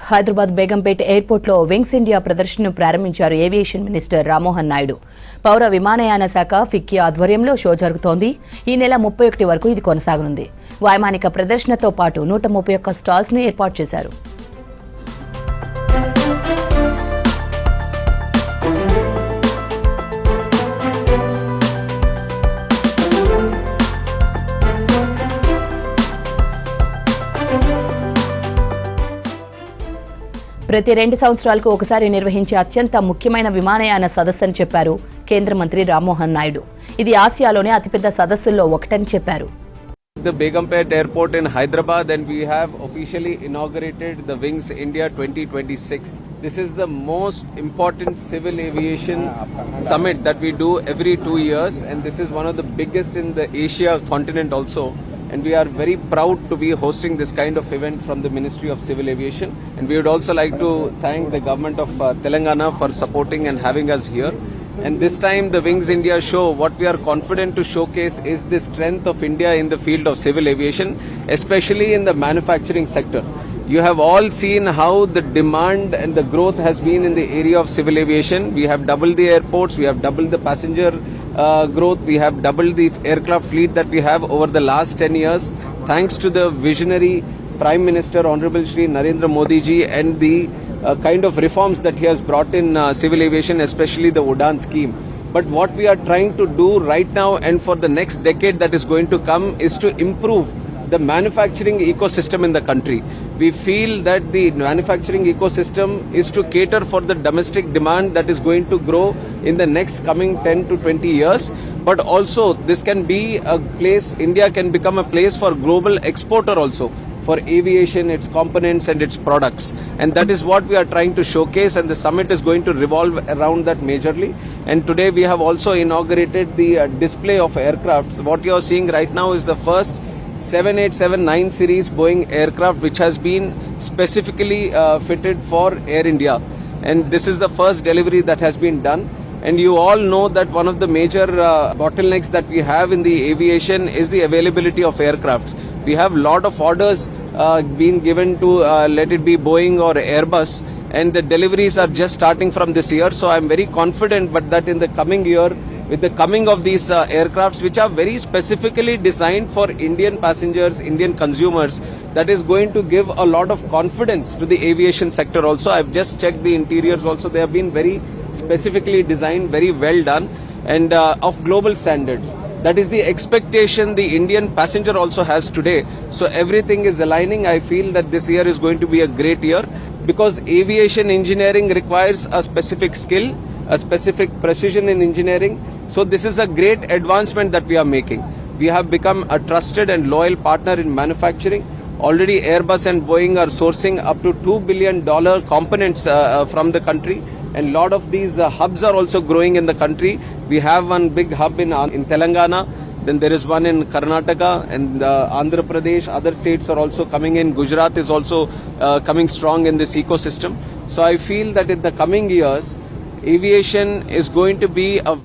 హైదరాబాద్ బేగంపేట ఎయిర్పోర్ట్లో wings India ప్రదర్శనను ప్రారంభించారు ఏవియేషన్ మినిస్టర్ రామ్మోహన్ నాయుడు. పౌర విమానయాన శాఖ ఫిక్కీ ఆధ్వర్యంలో షో జరుగుతోంది. ఈ నెల 31 వరకు ఇది కొనసాగనుంది. వైమానిక ప్రదర్శనతో పాటు 131 స్టాల్స్ ను ఏర్పాటు చేశారు. ప్రతి 2 సంవత్సరాలకు ఒకసారి నిర్వహించే అత్యంత ముఖ్యమైన విమానయాన సదస్సు అని చెప్పారు కేంద్ర మంత్రి రామ్మోహన్ నాయుడు. ఇది ఆసియాలోనే అతిపెద్ద సదస్సుల్లో ఒకటని చెప్పారు. The Begumpet Airport in Hyderabad, and we have officially inaugurated the Wings India 2026. This is the most important civil aviation summit that we do every 2 years, and this is one of the biggest in the Asia continent also. And we are very proud to be hosting this kind of event from the Ministry of Civil Aviation. And we would also like to thank the government of Telangana for supporting and having us here. And this time the Wings India show, what we are confident to showcase is the strength of India in the field of civil aviation, especially in the manufacturing sector. You have all seen how the demand and the growth has been in the area of civil aviation. We have doubled the airports, we have doubled the passenger growth, we have doubled the aircraft fleet that we have over the last 10 years, thanks to the visionary Prime Minister Honorable Shri Narendra Modi ji and the kind of reforms that he has brought in civil aviation, especially the UDAN scheme. But what we are trying to do right now and for the next decade that is going to come is to improve the manufacturing ecosystem in the country. We feel that the manufacturing ecosystem is to cater for the domestic demand that is going to grow in the next coming 10 to 20 years. But also this can be a place, India can become a place for global exporter also, for aviation, its components and its products. And that is what we are trying to showcase, and the summit is going to revolve around that majorly. And today we have also inaugurated the display of aircraft. What you are seeing right now is the first 7879 series Boeing aircraft which has been specifically fitted for Air India, and this is the first delivery that has been done. And you all know that one of the major bottlenecks that we have in the aviation is the availability of aircrafts. We have lot of orders being given to let it be Boeing or Airbus, and the deliveries are just starting from this year. So I am very confident but that in the coming year, with the coming of these aircrafts which are very specifically designed for Indian passengers, Indian consumers, that is going to give a lot of confidence to the aviation sector also. I've just checked the interiors also. They have been very specifically designed, very well done, and of global standards. That is the expectation the Indian passenger also has today. So everything is aligning. I feel that this year is going to be a great year because aviation engineering requires a specific skill, a specific precision in engineering. So this is a great advancement that we are making. We have become a trusted and loyal partner in manufacturing. Already Airbus and Boeing are sourcing up to $2 billion components from the country, and lot of these hubs are also growing in the country. We have one big hub in Telangana, then there is one in Karnataka and Andhra Pradesh. Other states are also coming in. Gujarat is also coming strong in this ecosystem. So I feel that in the coming years, aviation is going to be a